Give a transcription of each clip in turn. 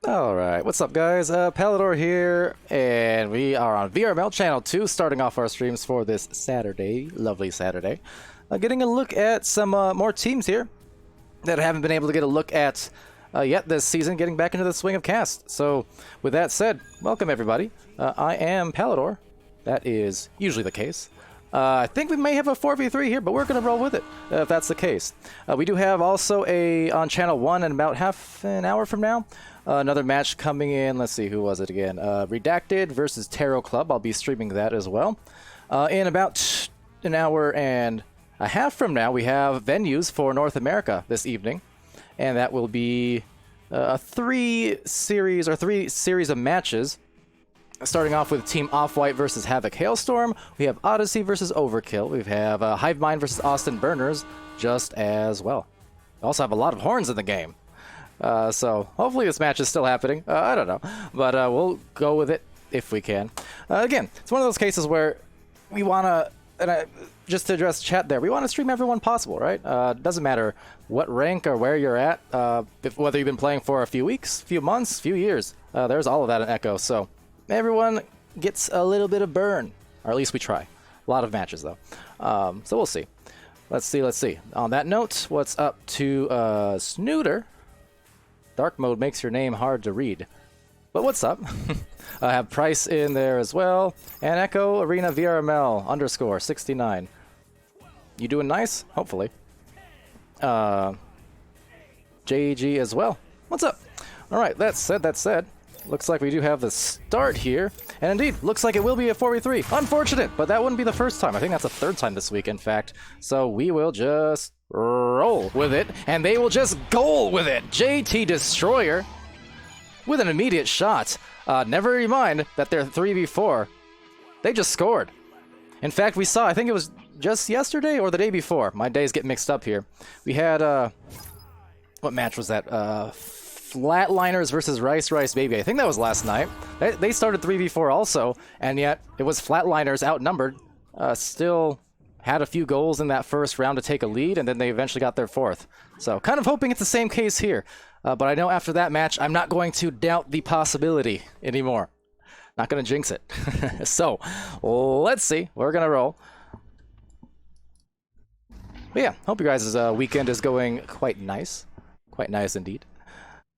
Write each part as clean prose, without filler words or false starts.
Alright, what's up guys? Palidore here, and we are on VRML Channel 2, starting off our streams for this Saturday, lovely Saturday. Getting a look at some more teams here that I haven't been able to get a look at yet this season, getting back into the swing of cast. So, with that said, welcome everybody. I am Palidore. That is usually the case. I think we may have a 4v3 here, but we're going to roll with it, if that's the case. We do have also on Channel 1 in about half an hour from now, another match coming in. Let's see, who was it again? Redacted versus Tarot Club. I'll be streaming that as well. In about an hour and a half from now, we have venues for North America this evening, and that will be three series of matches. Starting off with Team Off-White versus Havoc Hailstorm, we have Odyssey versus Overkill, we have Hive Mind versus Austin Burners, just as well. We also have a lot of horns in the game. So hopefully this match is still happening. I don't know, but we'll go with it if we can. Again, it's one of those cases where we want to, and just to address chat there, we want to stream everyone possible, right? Doesn't matter what rank or where you're at, whether you've been playing for a few weeks, few months, few years. There's all of that in Echo, so everyone gets a little bit of burn, or at least we try. A lot of matches, though. So we'll see. Let's see. On that note, what's up to Snooter? Dark mode makes your name hard to read. But what's up? I have Price in there as well. And Echo Arena VRML _ 69. You doing nice? Hopefully. JG as well. What's up? Alright, that said. Looks like we do have the start here. And indeed, looks like it will be a 4v3. Unfortunate, but that wouldn't be the first time. I think that's the third time this week, in fact. So we will just roll with it, and they will just goal with it. JT Destroyer with an immediate shot. Never mind that they're 3v4. They just scored. In fact, we saw, I think it was just yesterday or the day before. My days get mixed up here. We had, what match was that? Flatliners versus Rice Baby. I think that was last night. They started 3v4 also, and yet it was Flatliners outnumbered. Still had a few goals in that first round to take a lead, and then they eventually got their fourth. So kind of hoping it's the same case here. But I know after that match, I'm not going to doubt the possibility anymore. Not going to jinx it. So let's see. We're going to roll. But yeah, hope your guys' weekend is going quite nice. Quite nice indeed.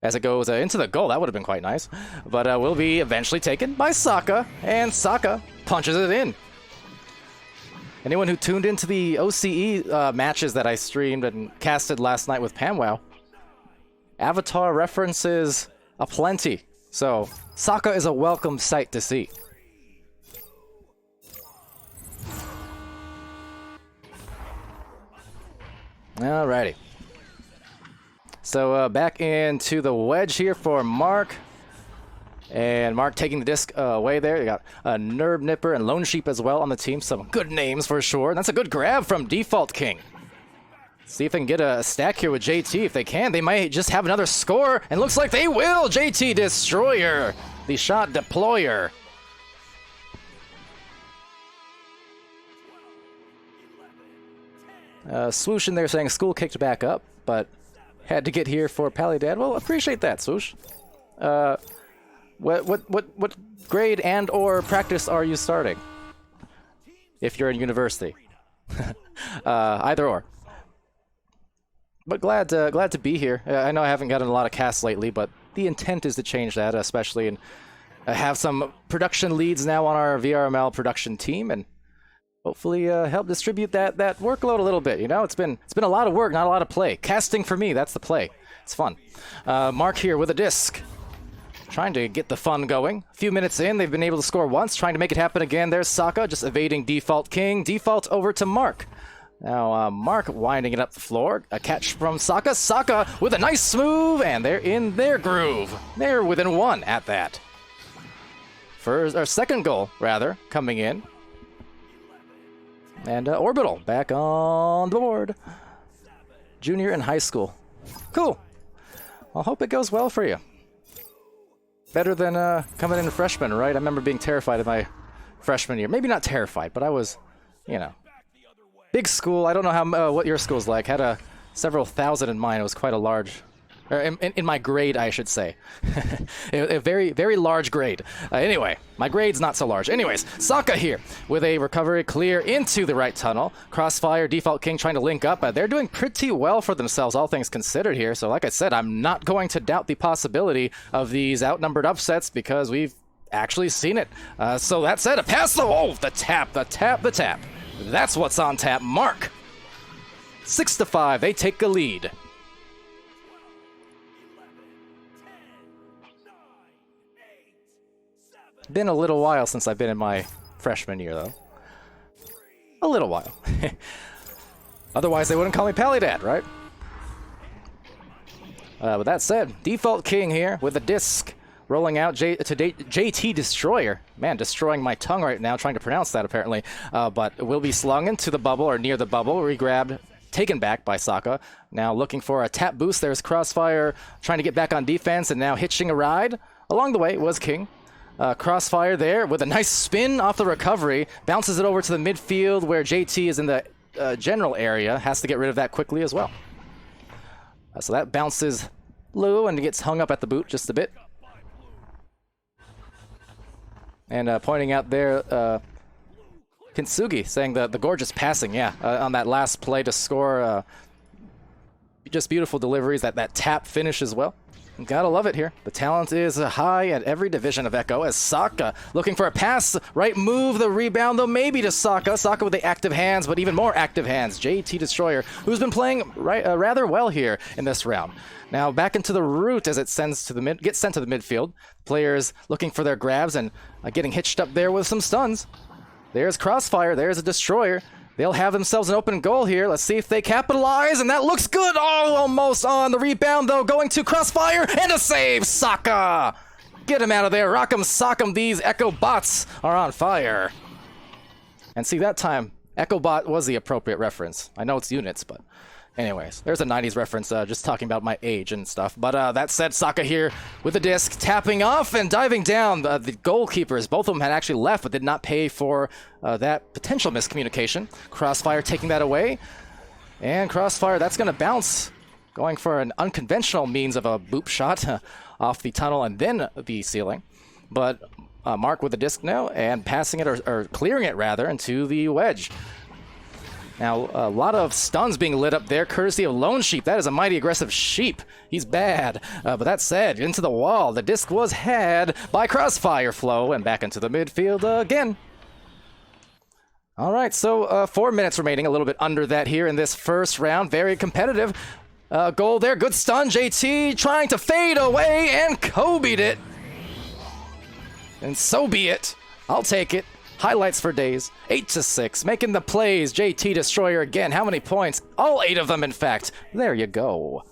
As it goes into the goal, that would have been quite nice. But will be eventually taken by Sokka, and Sokka punches it in. Anyone who tuned into the OCE matches that I streamed and casted last night with PamWow, Avatar references aplenty. So Sokka is a welcome sight to see. Alrighty. So back into the wedge here for Mark. And Mark taking the disc away there. You got Nerb Nipper and Lone Sheep as well on the team. Some good names for sure. And that's a good grab from Default King. See if they can get a stack here with JT. If they can, they might just have another score. And looks like they will. JT Destroyer, the shot deployer. Swoosh in there saying school kicked back up, but had to get here for Palidore. Well, appreciate that, Swoosh. What grade and or practice are you starting? If you're in university. Either or. But glad to be here. I know I haven't gotten a lot of casts lately, but the intent is to change that, especially and have some production leads now on our VRML production team, and hopefully help distribute that workload a little bit. You know, it's been a lot of work, not a lot of play. Casting for me, that's the play. It's fun. Mark here with a disc. Trying to get the fun going. A few minutes in, they've been able to score once, trying to make it happen again. There's Sokka, just evading Default King. Default over to Mark. Now, Mark winding it up the floor. A catch from Sokka. Sokka with a nice move, and they're in their groove. They're within one at that. First, or second goal, rather, coming in. And Orbital back on the board. Junior in high school. Cool. Well, hope it goes well for you. Better than coming in freshman, right? I remember being terrified of my freshman year. Maybe not terrified, but I was, you know. Big school. I don't know how what your school's like. Had several thousand in mine. It was quite a large Or in my grade, I should say. A very, very large grade. Anyway, my grade's not so large. Anyways, Sokka here with a recovery clear into the right tunnel. Crossfire, Default King trying to link up. They're doing pretty well for themselves, all things considered here. So like I said, I'm not going to doubt the possibility of these outnumbered upsets because we've actually seen it. So that said, a pass though. Oh, the tap, the tap, the tap. That's what's on tap. Mark. 6-5, they take a lead. Been a little while since I've been in my freshman year, though. A little while. Otherwise, they wouldn't call me Palidore, right? With that said, Default King here with a disc rolling out to JT Destroyer. Man, destroying my tongue right now, trying to pronounce that apparently. But will be slung into the bubble or near the bubble, re-grabbed, taken back by Sokka. Now looking for a tap boost. There's Crossfire trying to get back on defense and now hitching a ride. Along the way was King. Crossfire there with a nice spin off the recovery. Bounces it over to the midfield where JT is in the general area. Has to get rid of that quickly as well. So that bounces low and gets hung up at the boot just a bit. And pointing out there, Kintsugi saying the gorgeous passing, yeah, on that last play to score. Just beautiful deliveries, that tap finish as well. Gotta love it here. The talent is high at every division of Echo as Sokka looking for a pass. Right move, the rebound though maybe to Sokka. Sokka with the active hands, but even more active hands. JT Destroyer, who's been playing rather well here in this round. Now back into the route as it gets sent to the midfield. Players looking for their grabs and getting hitched up there with some stuns. There's Crossfire, there's a Destroyer. They'll have themselves an open goal here. Let's see if they capitalize, and that looks good. Oh, almost on the rebound, though, going to Crossfire, and a save, Sokka! Get him out of there, rock 'em, sock 'em, these Echo bots are on fire. And see, that time, Echo bot was the appropriate reference. I know it's units, but anyways, there's a 90s reference, just talking about my age and stuff. But that said, Sokka here with the disc, tapping off and diving down. The goalkeepers, both of them had actually left, but did not pay for that potential miscommunication. Crossfire taking that away. And Crossfire, that's going to bounce, going for an unconventional means of a boop shot off the tunnel and then the ceiling. But Mark with the disc now, and passing it, or clearing it rather, into the wedge. Now, a lot of stuns being lit up there, courtesy of Lone Sheep. That is a mighty aggressive sheep. He's bad. But that said, into the wall. The disc was had by Crossfire Flow, and back into the midfield again. All right, so 4 minutes remaining, a little bit under that here in this first round. Very competitive. Goal there, good stun. JT trying to fade away, and Kobe'd it. And so be it. I'll take it. Highlights for days. 8-6, making the plays. JT Destroyer again. How many points? All 8 of them, in fact. There you go.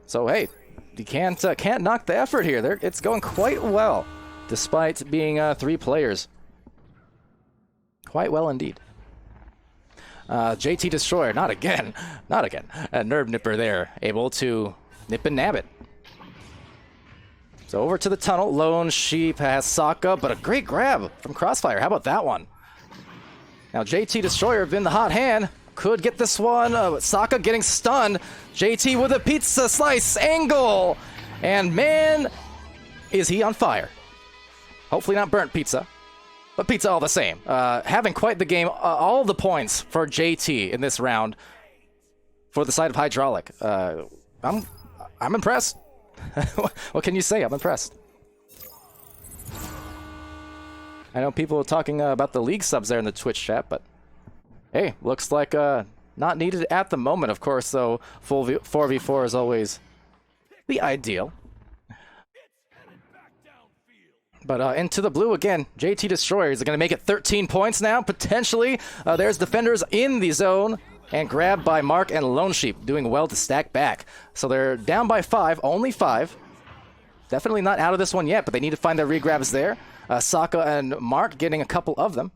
So hey, you can't knock the effort here. It's going quite well, despite being 3 players. Quite well indeed. JT Destroyer, not again, not again. A Nerve Nipper there, able to nip and nab it. So over to the tunnel. Lone Sheep has Sokka, but a great grab from Crossfire. How about that one? Now JT Destroyer been the hot hand. Could get this one. Sokka getting stunned. JT with a pizza slice angle. And man, is he on fire. Hopefully not burnt pizza, but pizza all the same. Having quite the game. All the points for JT in this round for the side of Hydraulic. I'm impressed. What can you say? I'm impressed. I know people are talking about the league subs there in the Twitch chat, but hey, looks like not needed at the moment. Of course, though, full 4v4 is always the ideal. But into the blue again. JT Destroyers are going to make it 13 points now, potentially. There's defenders in the zone. And grabbed by Mark and Lone Sheep, doing well to stack back. So they're down by 5, only 5. Definitely not out of this one yet, but they need to find their regrabs there. Sokka and Mark getting a couple of them.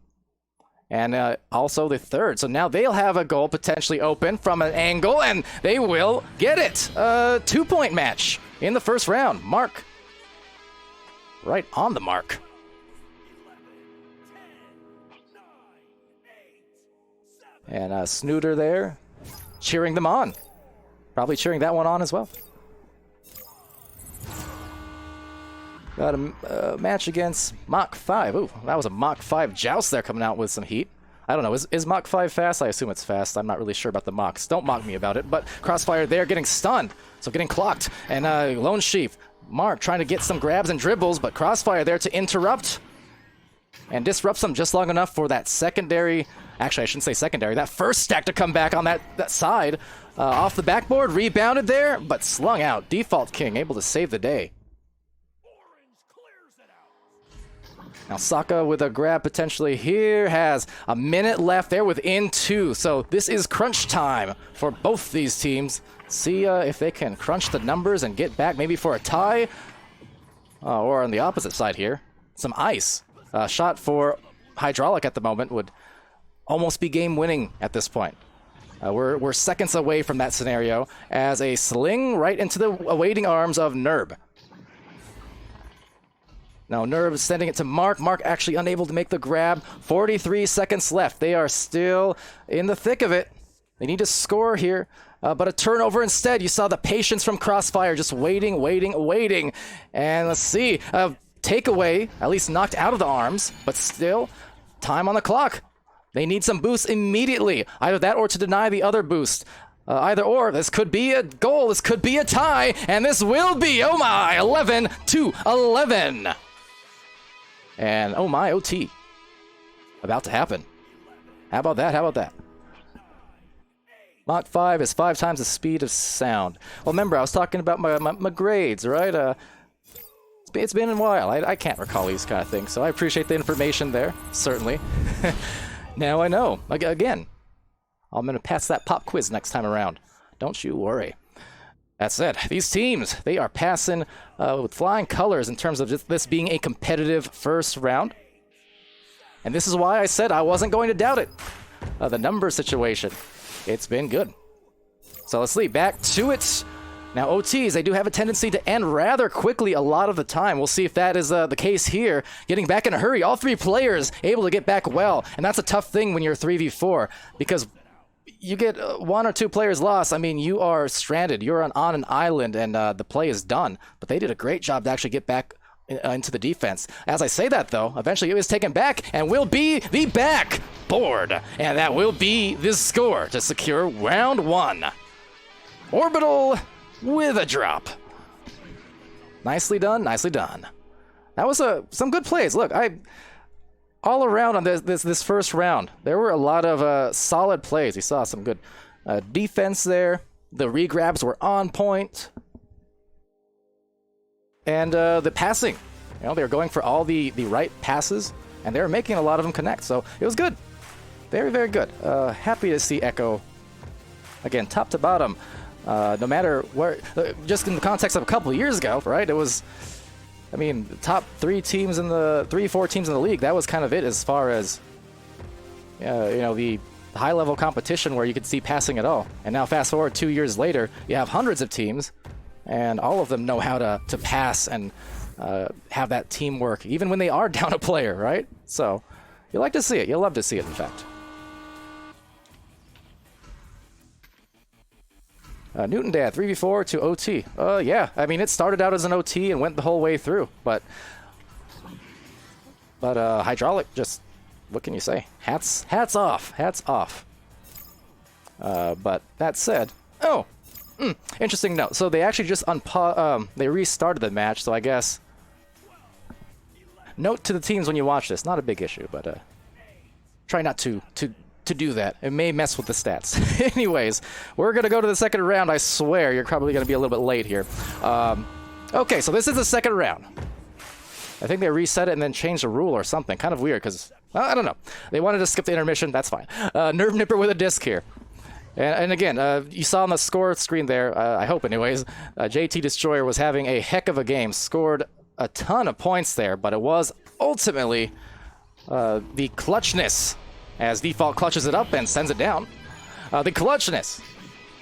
And also the third. So now they'll have a goal potentially open from an angle, and they will get it. 2-point match in the first round. Mark, right on the mark. And Snooter there, cheering them on. Probably cheering that one on as well. Got a match against Mach 5. Ooh, that was a Mach 5 joust there coming out with some heat. I don't know, is Mach 5 fast? I assume it's fast. I'm not really sure about the Machs. Don't mock me about it, but Crossfire there getting stunned, so getting clocked. And Lone Sheep, Mark trying to get some grabs and dribbles, but Crossfire there to interrupt and disrupts them just long enough for that secondary, actually I shouldn't say secondary, that first stack to come back on that side. Off the backboard, rebounded there, but slung out. Default King able to save the day. Now Saka with a grab potentially here, has a minute left there within 2. So this is crunch time for both these teams. See if they can crunch the numbers and get back maybe for a tie. Or on the opposite side here, some ice. Shot for Hydraulic at the moment would almost be game winning at this point. We're seconds away from that scenario as a sling right into the awaiting arms of Nerb. Now Nerb sending it to Mark. Mark actually unable to make the grab. 43 seconds left. They are still in the thick of it. They need to score here, but a turnover instead. You saw the patience from Crossfire, just waiting. And let's see, takeaway, at least knocked out of the arms, but still time on the clock. They need some boosts immediately. Either that or to deny the other boost. Either or, this could be a goal, this could be a tie, and this will be, oh my, 11-11. And oh my, OT. About to happen. How about that? Mach 5 is 5 times the speed of sound. Well, remember, I was talking about my grades, right? It's been a while. I can't recall these kind of things, so I appreciate the information there, certainly. Now I know. Again, I'm going to pass that pop quiz next time around. Don't you worry. That said, these teams, they are passing with flying colors in terms of this being a competitive first round. And this is why I said I wasn't going to doubt it. The number situation, it's been good. So let's lead back to it. Now OTs, they do have a tendency to end rather quickly a lot of the time. We'll see if that is the case here. Getting back in a hurry, all 3 players able to get back well. And that's a tough thing when you're 3v4, because you get 1 or 2 players lost, I mean, you are stranded. You're on an island, and the play is done. But they did a great job to actually get back into the defense. As I say that, though, eventually it was taken back and will be the backboard. And that will be the score to secure round 1. Orbital with a drop. Nicely done, nicely done. That was some good plays. Look, all around on this first round, there were a lot of solid plays. You saw some good defense there. The regrabs were on point. And the passing. You know, they were going for all the right passes, and they were making a lot of them connect. So it was good. Very, very good. Happy to see Echo, again, top to bottom. No matter where, just in the context of a couple of years ago, right? It was, I mean, the top 4 teams in the league. That was kind of it as far as, you know, the high-level competition where you could see passing at all. And now, fast forward 2 years later, you have hundreds of teams, and all of them know how to pass and have that teamwork, even when they are down a player, right? So, you like to see it. You'll love to see it, in fact. Newton Dad, 3v4 to OT. Yeah, I mean, it started out as an OT and went the whole way through, but Hydraulic, just, what can you say? Hats off. But that said, interesting note. So they actually just they restarted the match, so I guess, note to the teams when you watch this, not a big issue, but try not to do that. It may mess with the stats. Anyways, we're going to go to the second round. I swear you're probably going to be a little bit late here. Okay, so this is the second round. I think they reset it and then changed the rule or something. Kind of weird because, I don't know. They wanted to skip the intermission. That's fine. Nerve Nipper with a disc here. And again, you saw on the score screen there, I hope anyways, JT Destroyer was having a heck of a game. Scored a ton of points there, but it was ultimately the clutchness, as Default clutches it up and sends it down. The clutchness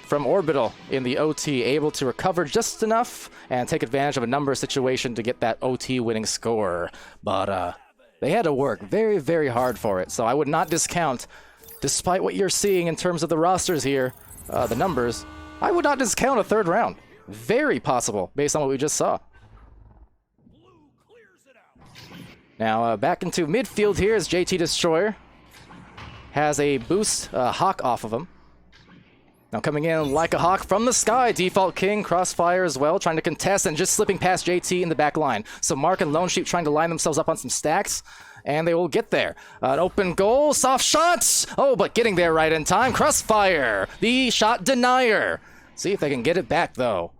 from Orbital in the OT, able to recover just enough and take advantage of a number situation to get that OT winning score. But they had to work very, very hard for it, so I would not discount, despite what you're seeing in terms of the rosters here, the numbers, I would not discount a third round. Very possible, based on what we just saw. Now, back into midfield here as JT Destroyer has a boost Hawk off of him. Now coming in like a hawk from the sky, Default King, Crossfire as well, trying to contest and just slipping past JT in the back line. So Mark and Lone Sheep trying to line themselves up on some stacks, and they will get there. An open goal, soft shots! Oh, but getting there right in time, Crossfire, the shot denier. See if they can get it back, though.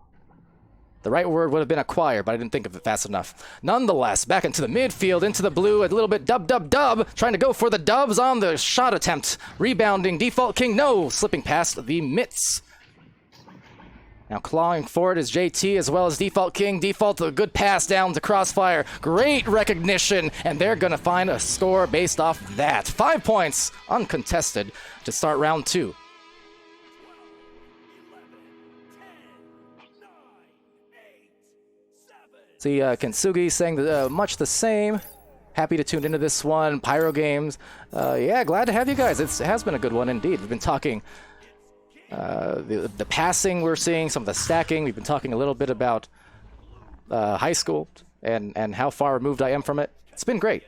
The right word would have been acquire, but I didn't think of it fast enough. Nonetheless, back into the midfield, into the blue, a little bit dub, trying to go for the dubs on the shot attempt. Rebounding, Default King, no, slipping past the mitts. Now clawing forward is JT as well as Default King. Default, a good pass down to Crossfire. Great recognition, and they're going to find a score based off that. 5 points, uncontested, to start round 2. See, Kintsugi saying much the same. Happy to tune into this one. Pyro Games. Yeah, glad to have you guys. It has been a good one indeed. We've been talking the passing we're seeing, some of the stacking. We've been talking a little bit about high school and how far removed I am from it. It's been great.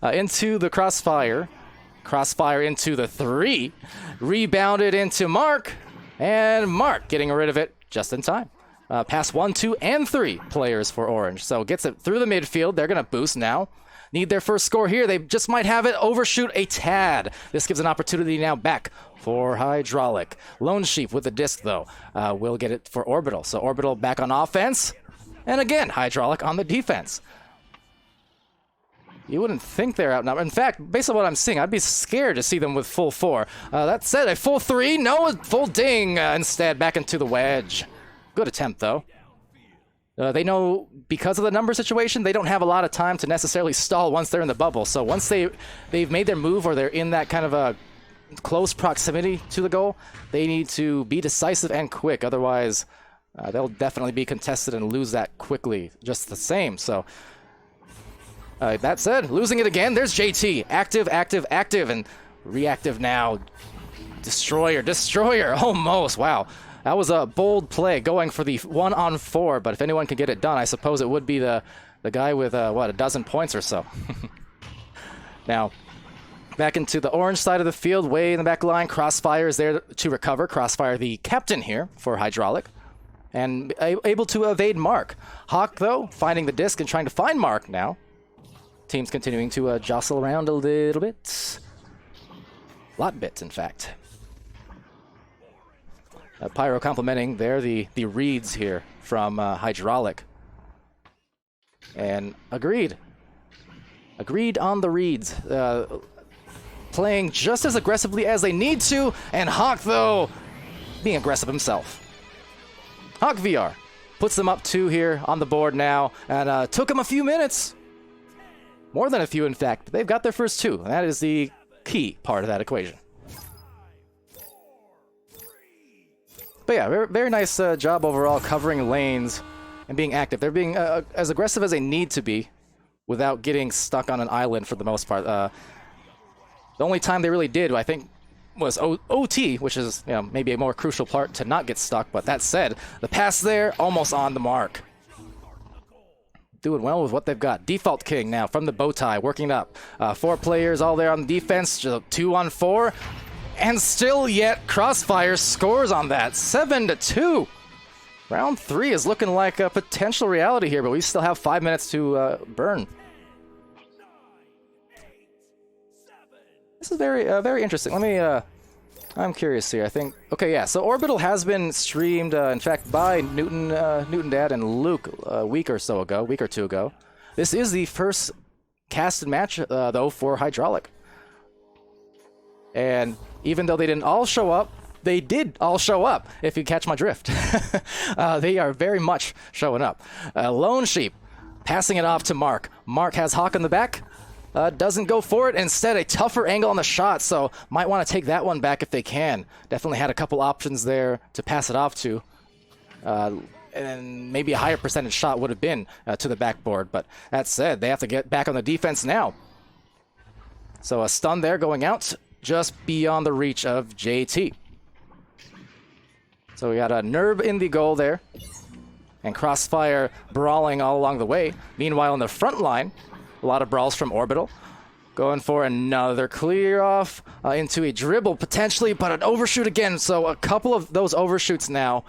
Into the Crossfire. Crossfire into the 3. Rebounded into Mark. And Mark getting rid of it just in time. Pass 1, 2, and 3 players for Orange. So gets it through the midfield. They're going to boost now. Need their first score here. They just might have it overshoot a tad. This gives an opportunity now back for Hydraulic. Lone Sheep with the disc, though, will get it for Orbital. So Orbital back on offense. And again, Hydraulic on the defense. You wouldn't think they're outnumbered. In fact, based on what I'm seeing, I'd be scared to see them with full 4. That said, a full 3. No, a full ding. Instead, back into the wedge. Good attempt, though. They know, because of the number situation, they don't have a lot of time to necessarily stall once they're in the bubble. So once they've made their move or they're in that kind of a close proximity to the goal, they need to be decisive and quick. Otherwise, they'll definitely be contested and lose that quickly just the same. So that said, losing it again, there's JT. Active, and reactive now. Destroyer, almost. Wow. That was a bold play, going for the 1-on-4, but if anyone can get it done, I suppose it would be the guy with, what, a dozen points or so. Now, back into the orange side of the field, way in the back line. Crossfire is there to recover. Crossfire, the captain here for Hydraulic, and able to evade Mark. Hawk, though, finding the disc and trying to find Mark now. Team's continuing to jostle around a little bit. A lot bit, in fact. Pyro complimenting there the reads here from Hydraulic. And agreed. Agreed on the reads. Playing just as aggressively as they need to, and Hawk, though, being aggressive himself. Hawk VR puts them up 2 here on the board now, and took them a few minutes. More than a few, in fact. But they've got their first 2, and that is the key part of that equation. But yeah, very, very nice job overall covering lanes and being active. They're being as aggressive as they need to be without getting stuck on an island for the most part. The only time they really did, I think, was OT, which is, you know, maybe a more crucial part to not get stuck. But that said, the pass there, almost on the mark. Doing well with what they've got. Default King now from the bow tie, working up. 4 players all there on the defense, 2-on-4. And still yet, Crossfire scores on that. 7-2. Round 3 is looking like a potential reality here, but we still have 5 minutes to burn. This is very interesting. Let me, I'm curious here. I think, okay, yeah, so Orbital has been streamed, in fact, by Newton Dad and Luke a week or 2 ago. This is the first casted match, though, for Hydraulic. And even though they didn't all show up, they did all show up, if you catch my drift. They are very much showing up. Lone Sheep passing it off to Mark. Mark has Hawk in the back. Doesn't go for it. Instead, a tougher angle on the shot, so might want to take that one back if they can. Definitely had a couple options there to pass it off to. And maybe a higher percentage shot would have been to the backboard. But that said, they have to get back on the defense now. So a stun there going out, just beyond the reach of JT. So we got a Nerb in the goal there. And Crossfire brawling all along the way. Meanwhile, in the front line, a lot of brawls from Orbital. Going for another clear off into a dribble, potentially, but an overshoot again. So a couple of those overshoots now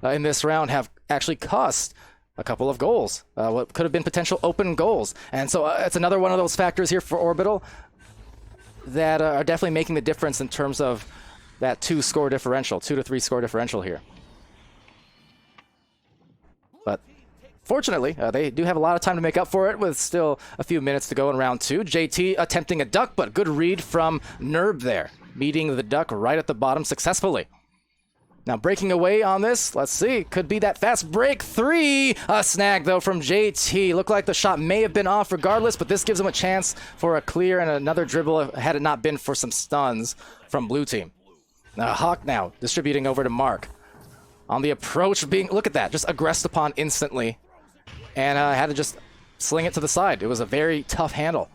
in this round have actually cost a couple of goals. What could have been potential open goals. And so it's another one of those factors here for Orbital that are definitely making the difference in terms of that 2 to 3 score differential here. But fortunately, they do have a lot of time to make up for it with still a few minutes to go in round 2. JT attempting a duck, but good read from Nerb there, meeting the duck right at the bottom successfully. Now breaking away on this, let's see, could be that fast break 3. A snag though from JT. Looked like the shot may have been off regardless, but this gives him a chance for a clear and another dribble had it not been for some stuns from blue team. Hawk now distributing over to Mark. On the approach being, look at that, just aggressed upon instantly. And had to just sling it to the side. It was a very tough handle.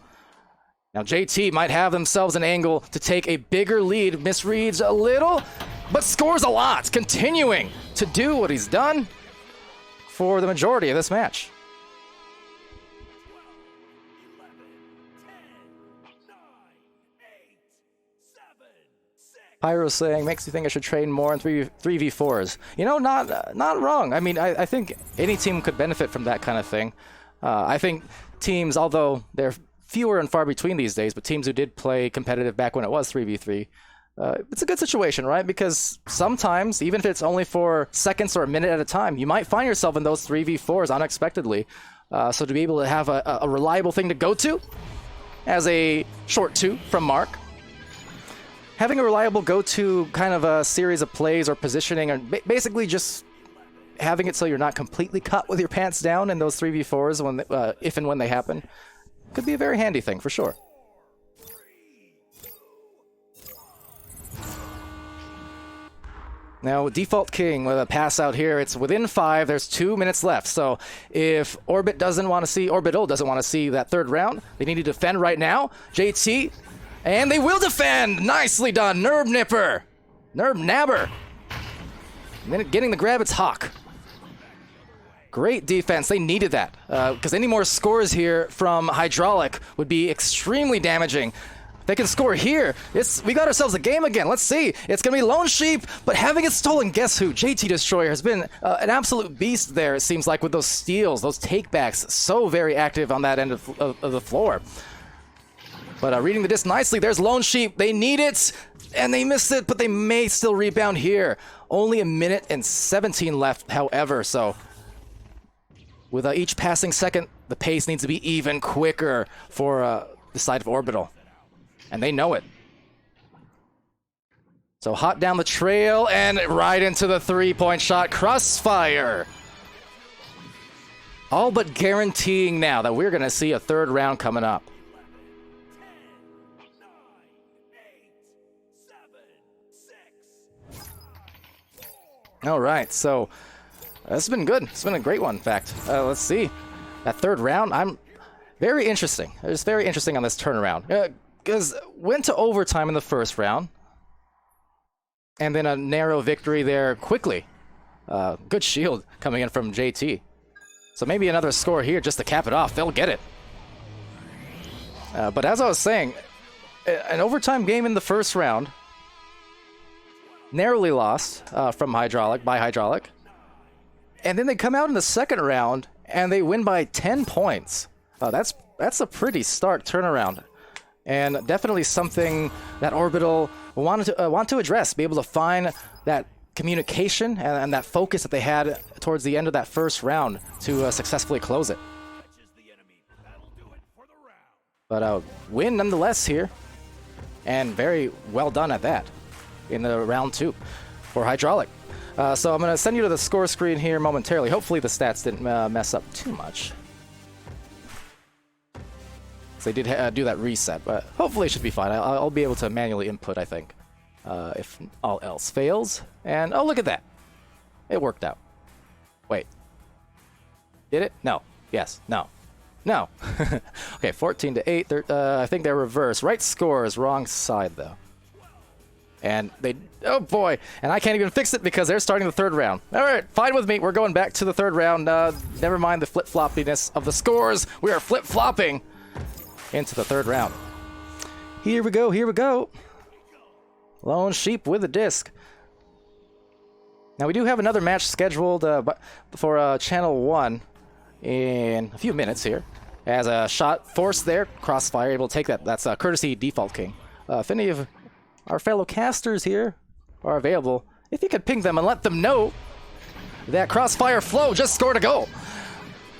Now JT might have themselves an angle to take a bigger lead. Misreads a little, but scores a lot. Continuing to do what he's done for the majority of this match. Pyro saying, makes you think I should train more in 3v4s. You know, not wrong. I mean, I think any team could benefit from that kind of thing. I think teams, although they're fewer and far between these days, but teams who did play competitive back when it was 3v3, it's a good situation, right? Because sometimes, even if it's only for seconds or a minute at a time, you might find yourself in those 3v4s unexpectedly. So to be able to have a reliable thing to go to, as a short 2 from Mark, having a reliable go-to kind of a series of plays or positioning, or basically just having it so you're not completely caught with your pants down in those 3v4s when if and when they happen, could be a very handy thing for sure. Now, Default King with a pass out here. It's within 5. There's 2 minutes left. So if Orbital doesn't want to see that third round, they need to defend right now. JT. And they will defend! Nicely done, Nerb Nipper! Nerb Nabber! And then getting the grab, it's Hawk. Great defense, they needed that. Because any more scores here from Hydraulic would be extremely damaging. They can score here. We got ourselves a game again, let's see. It's gonna be Lone Sheep, but having it stolen, guess who? JT Destroyer has been an absolute beast there, it seems like, with those steals, those takebacks. So very active on that end of the floor. But reading the disc nicely, there's Lone Sheep. They need it, and they missed it, but they may still rebound here. Only a minute and 17 left, however, so with each passing second, the pace needs to be even quicker for the side of Orbital. And they know it. So hot down the trail and right into the 3-point shot. Crossfire. All but guaranteeing now that we're going to see a third round coming up. All right, so this has been good. It's been a great one, in fact. Let's see. That third round, I'm very interesting. It's very interesting on this turnaround. Because went to overtime in the first round. And then a narrow victory there quickly. Good shield coming in from JT. So maybe another score here just to cap it off. They'll get it. But as I was saying, an overtime game in the first round. Narrowly lost from Hydraulic. And then they come out in the second round and they win by 10 points. That's a pretty stark turnaround. And definitely something that Orbital want to address, be able to find that communication and that focus that they had towards the end of that first round to successfully close it. But win nonetheless here, and very well done at that in the round 2 for Hydraulic. So I'm going to send you to the score screen here momentarily. Hopefully the stats didn't mess up too much. So they did do that reset, but hopefully it should be fine. I'll be able to manually input, I think, if all else fails. And oh, look at that. It worked out. Wait. Did it? No. Yes. No. No. Okay, 14-8. I think they're reversed. Right score is wrong side, though. And they, oh boy, and I can't even fix it because they're starting the third round. All right, fine with me. We're going back to the third round. Never mind the flip-floppiness of the scores. We are flip-flopping into the third round. Here we go, here we go. Lone Sheep with a disc. Now we do have another match scheduled for Channel 1 in a few minutes here. As a shot forced there, Crossfire able to take that. That's courtesy Default King. If any of our fellow casters here are available, if you could ping them and let them know that Crossfire Flow just scored a goal.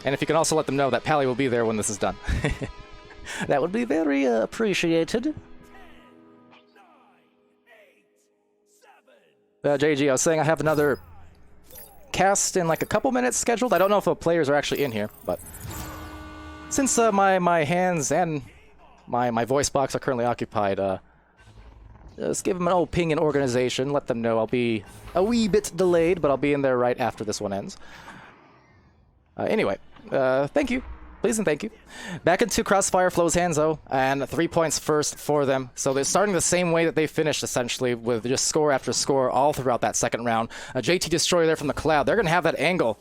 And if you can also let them know that Pally will be there when this is done. That would be very appreciated. JG, I was saying I have another cast in like a couple minutes scheduled. I don't know if the players are actually in here, but since my hands and my voice box are currently occupied, just give them an old ping in organization. Let them know I'll be a wee bit delayed, but I'll be in there right after this one ends. Anyway, thank you. Please and thank you. Back into Crossfire Flow's hands, though, and 3 points first for them. So they're starting the same way that they finished, essentially, with just score after score all throughout that second round. JT Destroyer there from the cloud. They're going to have that angle.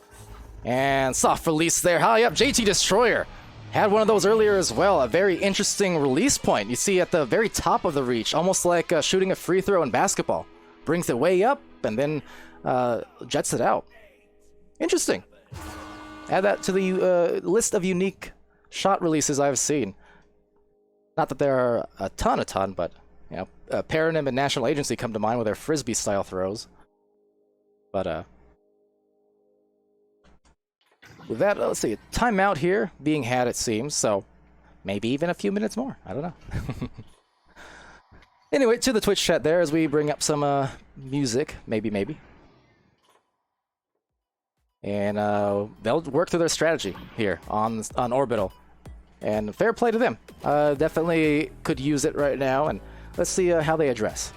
And soft release there. High up, JT Destroyer. Had one of those earlier as well. A very interesting release point. You see at the very top of the reach, almost like shooting a free throw in basketball. Brings it way up and then jets it out. Interesting. Add that to the list of unique shot releases I've seen. Not that there are a ton, but you know, Paranym and National Agency come to mind with their frisbee-style throws. But with that, let's see, a timeout here being had, it seems, so maybe even a few minutes more. I don't know. Anyway, to the Twitch chat there as we bring up some music, maybe. And they'll work through their strategy here on Orbital. And fair play to them. Definitely could use it right now, and let's see how they address.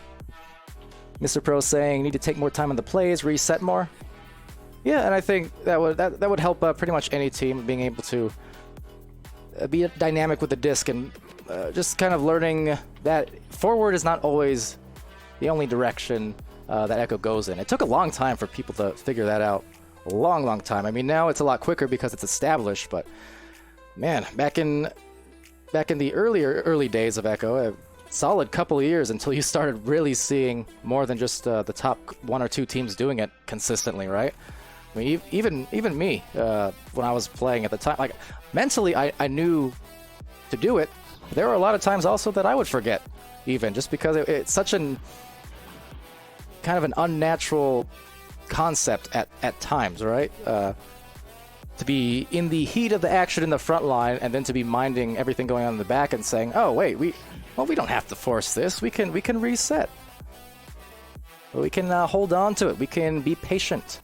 Mr. Pro saying, need to take more time on the plays, reset more. Yeah, and I think that would help pretty much any team being able to be dynamic with the disc and just kind of learning that forward is not always the only direction that Echo goes in. It took a long time for people to figure that out. A long time. I mean, now it's a lot quicker because it's established, but man, back in the early days of Echo, a solid couple of years until you started really seeing more than just the top one or two teams doing it consistently, right? I mean, even me, when I was playing at the time, like mentally, I knew to do it. There were a lot of times also that I would forget, even just because it's such an kind of an unnatural concept at times, right? To be in the heat of the action in the front line and then to be minding everything going on in the back and saying, oh wait, we don't have to force this. We can reset. We can hold on to it. We can be patient.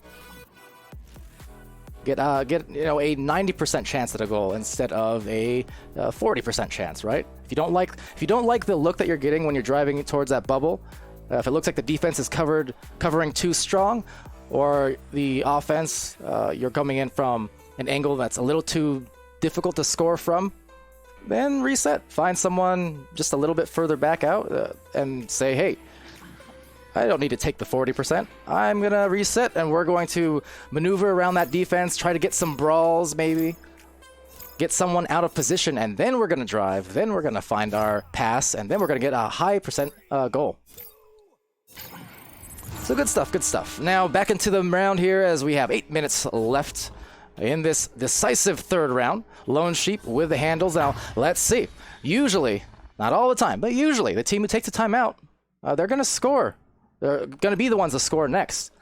Get you know, a 90% chance at a goal instead of a 40% chance, right? If you don't like the look that you're getting when you're driving towards that bubble, if it looks like the defense is covering too strong, or the offense, you're coming in from an angle that's a little too difficult to score from, then reset. Find someone just a little bit further back out and say, hey, I don't need to take the 40%. I'm going to reset, and we're going to maneuver around that defense, try to get some brawls maybe, get someone out of position, and then we're going to drive, then we're going to find our pass, and then we're going to get a high percent goal. So good stuff. Now back into the round here as we have 8 minutes left in this decisive third round. Lone Sheep with the handles. Now let's see. Usually, not all the time, but usually the team who takes the timeout, they're going to score. They're going to be the ones that score next.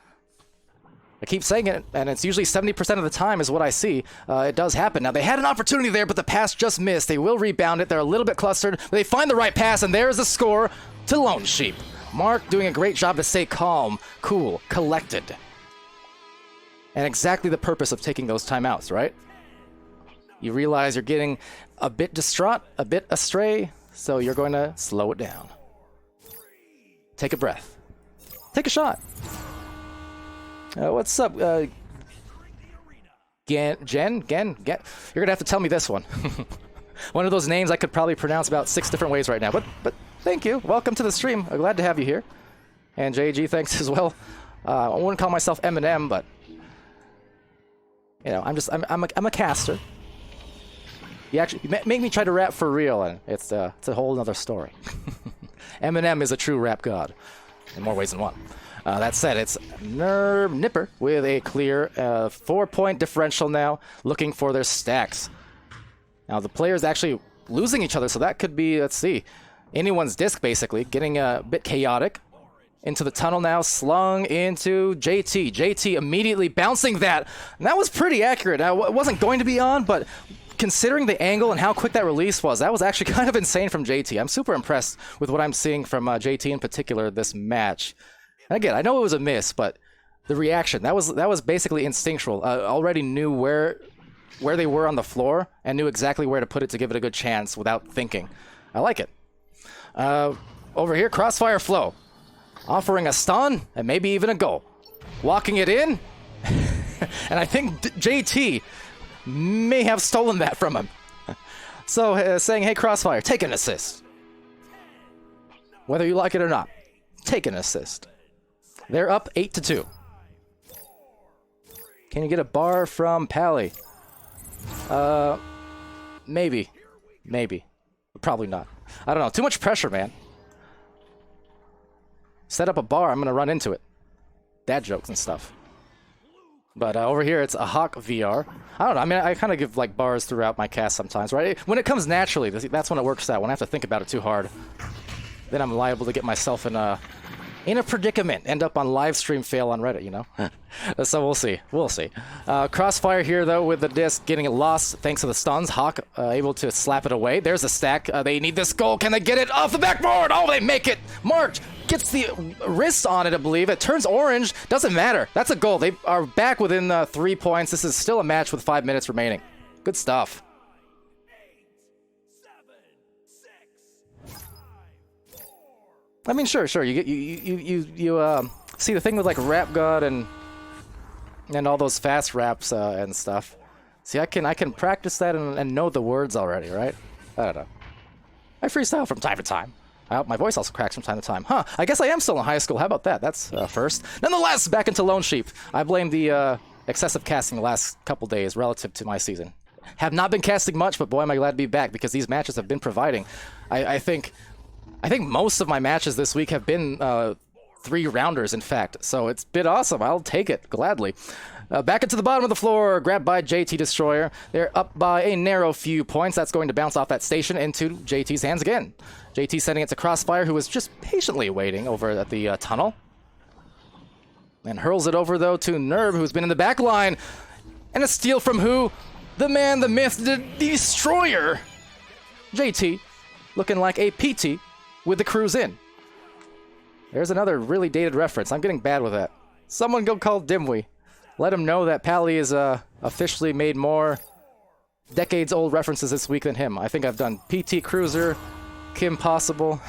I keep saying it, and it's usually 70% of the time is what I see. It does happen. Now, they had an opportunity there, but the pass just missed. They will rebound it. They're a little bit clustered. They find the right pass, and there's the score to Lone Sheep. Mark doing a great job to stay calm, cool, collected. And exactly the purpose of taking those timeouts, right? You realize you're getting a bit distraught, a bit astray, so you're going to slow it down. Take a breath. Take a shot. What's up, Jen? You're going to have to tell me this one. One of those names I could probably pronounce about 6 different ways right now, but thank you. Welcome to the stream. I'm glad to have you here. And JG, thanks as well. I wouldn't call myself Eminem, but you know, I'm a caster. You actually make me try to rap for real, and it's a whole other story. Eminem is a true rap god, in more ways than one. That said, it's Nerb Nipper with a clear 4-point differential now, looking for their stacks. Now the players actually losing each other, so that could be, let's see, anyone's disc basically, getting a bit chaotic. Into the tunnel now, slung into JT. JT immediately bouncing that. And that was pretty accurate. Now, it wasn't going to be on, but considering the angle and how quick that release was, that was actually kind of insane from JT. I'm super impressed with what I'm seeing from JT in particular this match. And again, I know it was a miss, but the reaction, that was basically instinctual. Already knew where they were on the floor and knew exactly where to put it to give it a good chance without thinking. I like it. Over here, Crossfire Flow. Offering a stun and maybe even a goal. Walking it in. And I think JT may have stolen that from him. So saying, hey, Crossfire, take an assist. Whether you like it or not, take an assist. They're up 8-2. Can you get a bar from Pally? Maybe. Maybe. Probably not. I don't know. Too much pressure, man. Set up a bar, I'm going to run into it. Dad jokes and stuff. But over here, it's a Hawk VR. I don't know, I mean, I kind of give like bars throughout my cast sometimes, right? When it comes naturally, that's when it works out. When I have to think about it too hard, then I'm liable to get myself in a predicament. End up on live stream fail on Reddit, you know? So we'll see. We'll see. Crossfire here, though, with the disc getting it lost thanks to the stuns. Hawk able to slap it away. There's a stack. They need this goal. Can they get it off the backboard? Oh, they make it. March gets the wrist on it, I believe. It turns orange. Doesn't matter. That's a goal. They are back within 3 points. This is still a match with 5 minutes remaining. Good stuff. I mean, sure. You see the thing with like Rap God and all those fast raps and stuff. See, I can practice that and know the words already, right? I don't know. I freestyle from time to time. My voice also cracks from time to time. Huh, I guess I am still in high school. How about that? That's first. Nonetheless, back into Lone Sheep. I blame the excessive casting the last couple days relative to my season. Have not been casting much, but boy, am I glad to be back because these matches have been providing. I think most of my matches this week have been 3-rounders, in fact. So it's been awesome. I'll take it gladly. Back into the bottom of the floor, grabbed by JT Destroyer. They're up by a narrow few points. That's going to bounce off that station into JT's hands again. JT sending it to Crossfire, who was just patiently waiting over at the tunnel. And hurls it over, though, to Nerb, who's been in the back line. And a steal from who? The man, the myth, the Destroyer. JT, looking like a PT with the cruise in. There's another really dated reference. I'm getting bad with that. Someone go call Dimwee. Let him know that Pally is officially made more decades-old references this week than him. I think I've done PT Cruiser, Kim Possible.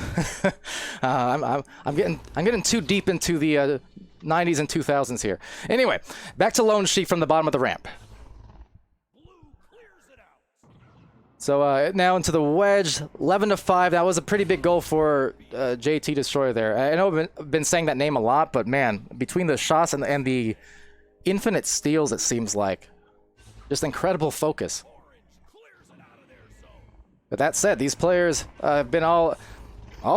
I'm getting too deep into the 90s and 2000s here. Anyway, back to Lone Sheep from the bottom of the ramp. So now into the wedge, 11-5. That was a pretty big goal for JT Destroyer there. I know I've been saying that name a lot, but man, between the shots and the infinite steals, it seems like. Just incredible focus. But that said, these players have been all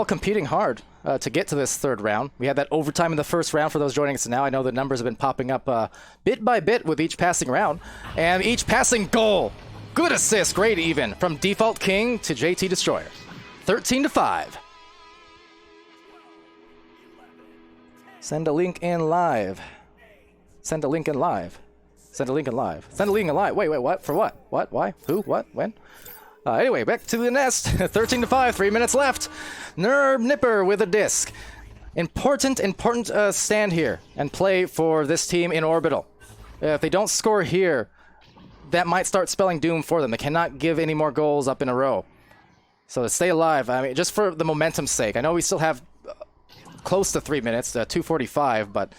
competing hard to get to this third round. We had that overtime in the first round for those joining us now. I know the numbers have been popping up bit by bit with each passing round. And each passing goal. Good assist, great even, from Default King to JT Destroyer. 13-5. Send a link in live. Send a link in live. Send a link in live. Send a link in live. Wait, what? For what? What? Why? Who? What? When? Anyway, back to the nest. 13-5, 3 minutes left. Nerb Nipper with a disc. Important stand here and play for this team in Orbital. If they don't score here, that might start spelling doom for them. They cannot give any more goals up in a row. So to stay alive, I mean, just for the momentum's sake. I know we still have close to 3 minutes, 2:45, but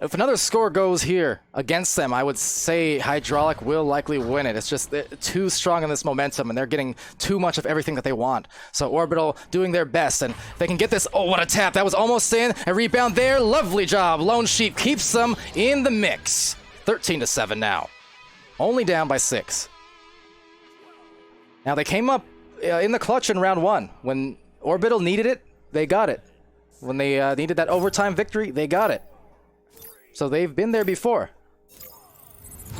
If another score goes here against them, I would say Hydraulic will likely win it. It's just too strong in this momentum, and they're getting too much of everything that they want. So Orbital doing their best, and if they can get this. Oh, what a tap. That was almost in. A rebound there. Lovely job. Lone Sheep keeps them in the mix. 13-7 now. Only down by 6. Now, they came up in the clutch in round 1. When Orbital needed it, they got it. When they needed that overtime victory, they got it. So they've been there before.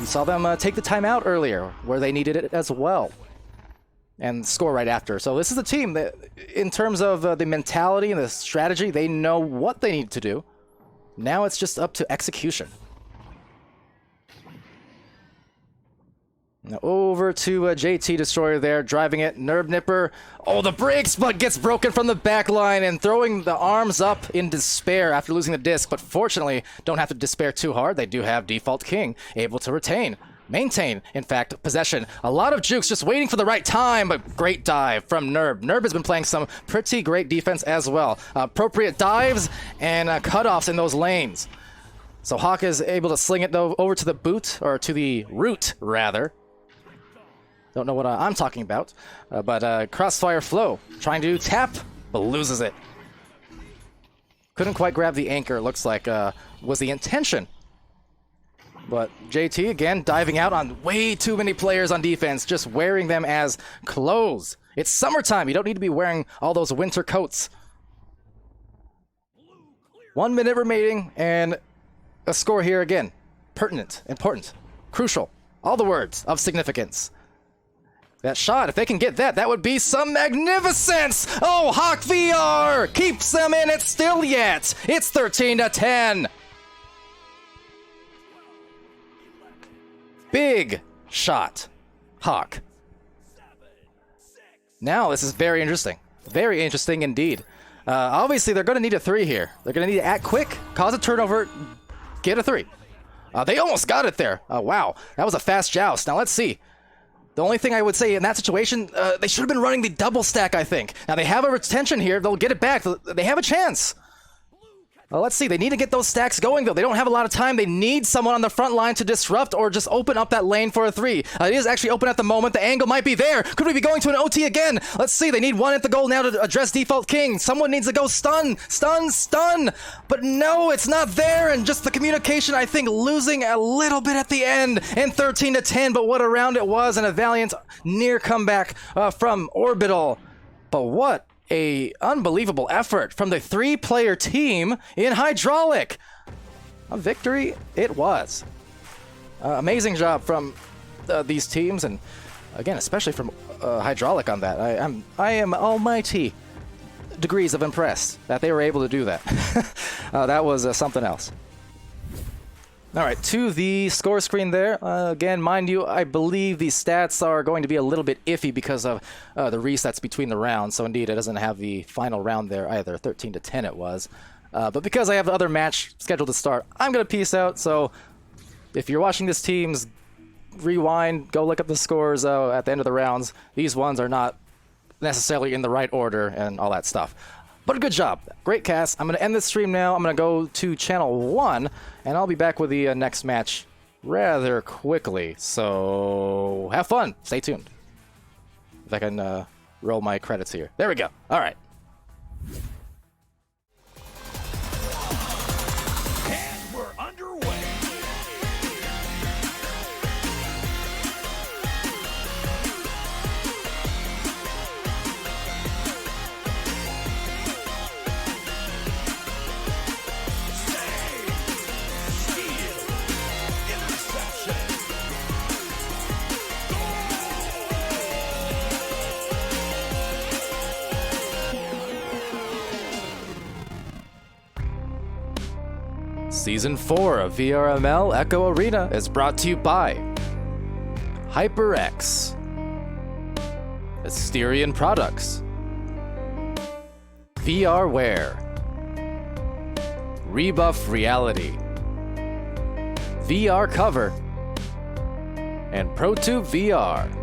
You saw them take the timeout earlier, where they needed it as well, and score right after. So this is a team that, in terms of the mentality and the strategy, they know what they need to do. Now it's just up to execution. Now over to JT Destroyer there, driving it. Nerve Nipper. Oh, the brakes, but gets broken from the back line and throwing the arms up in despair after losing the disc. But fortunately, don't have to despair too hard. They do have Default King, able to retain, maintain, in fact, possession. A lot of jukes, just waiting for the right time, but great dive from Nerb. Nerb has been playing some pretty great defense as well. Appropriate dives and cutoffs in those lanes. So Hawk is able to sling it, though, over to the boot, or to the root, rather. Don't know what I'm talking about, but Crossfire Flow, trying to tap, but loses it. Couldn't quite grab the anchor, looks like was the intention. But JT, again, diving out on way too many players on defense, just wearing them as clothes. It's summertime, you don't need to be wearing all those winter coats. 1 minute remaining, and a score here again. Pertinent, important, crucial, all the words of significance. That shot, if they can get that, that would be some magnificence! Oh, Hawk VR keeps them in it still yet! It's 13-10! Big shot, Hawk. Now this is very interesting. Very interesting indeed. Obviously, they're going to need a 3 here. They're going to need to act quick, cause a turnover, get a 3. They almost got it there. Wow, that was a fast joust. Now let's see. The only thing I would say in that situation, they should have been running the double stack, I think. Now, they have a retention here. They'll get it back. They have a chance. Let's see. They need to get those stacks going, though. They don't have a lot of time. They need someone on the front line to disrupt or just open up that lane for a 3. It is actually open at the moment. The angle might be there. Could we be going to an OT again? Let's see. They need 1 at the goal now to address Default King. Someone needs to go stun, stun, stun. But no, it's not there. And just the communication, I think, losing a little bit at the end. And 13-10, but what a round it was. And a valiant near comeback from Orbital. But what a unbelievable effort from the 3-player team in Hydraulic. A victory it was. Amazing job from these teams, and again, especially from Hydraulic on that. I am almighty degrees of impressed that they were able to do that. That was something else. All right, to the score screen there. Again, mind you, I believe the stats are going to be a little bit iffy because of the resets between the rounds. So indeed, it doesn't have the final round there either. 13-10 it was. But because I have the other match scheduled to start, I'm going to peace out. So if you're watching this team's rewind, go look up the scores at the end of the rounds. These ones are not necessarily in the right order and all that stuff. But a good job. Great cast. I'm going to end this stream now. I'm going to go to channel 1, and I'll be back with the next match rather quickly. So have fun. Stay tuned. If I can roll my credits here. There we go. All right. And we're underway. Season 4 of VRML Echo Arena is brought to you by HyperX, Asterion Products, VRware, Rebuff Reality, VR Cover, and ProTube VR.